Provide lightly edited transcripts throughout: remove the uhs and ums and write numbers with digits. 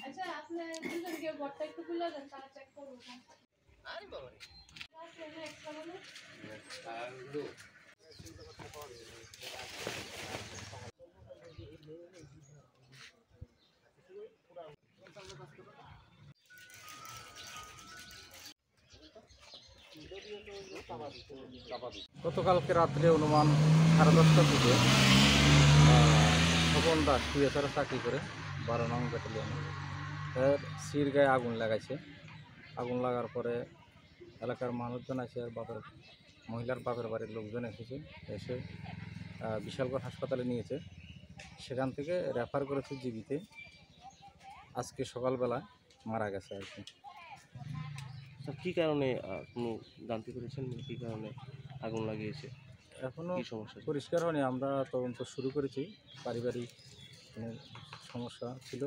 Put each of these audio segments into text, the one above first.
আচ্ছা আপনি দুজন গিয়ে বটটা একটু খুলে দেন তারা চেক করব আরে বাবা এক্সট্রা বলে গতকালকে রাত্রে অনুমান 10:30টার দিকে স্বপন দাস টিএসআর চাকরি করে 12 নং ব্যাটালিয়নে এর সির গায়ে আগুন লাগাইছে। আগুন লাগার পরে এলাকার মানুষজন আছে আর মহিলার বাপের বাড়ির লোকজন এসে বিশালগড় হাসপাতালে নিয়েছে। সেখান থেকে রেফার করেছে জিবিতে। আজকে সকালবেলা মারা গেছে আর কি। কী কারণে কোনো জানতে পেরেছেন কী কারণে আগুন লাগিয়েছে? এখনও কী সমস্যা পরিষ্কার হয়নি। আমরা তদন্ত শুরু করেছি। পারিবারিক কোনো সমস্যা ছিল,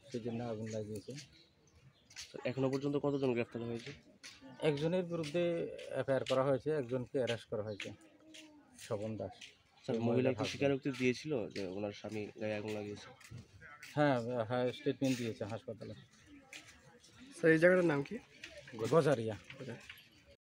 সেই জন্য আগুন লাগিয়েছে। এখনো পর্যন্ত কতজন গ্রেফতার হয়েছে? একজনের বিরুদ্ধে এফআইআর করা হয়েছে, একজনকে অ্যারেস্ট করা হয়েছে, স্বপন দাস। স্যার মহিলা কি স্বীকারোক্তি দিয়েছিল যে ওনার স্বামী গায়ে আগুন লাগিয়েছে? হ্যাঁ হ্যাঁ, স্টেটমেন্ট দিয়েছে হাসপাতালে। স্যার এই জায়গাটার নাম কি? গজারিয়া।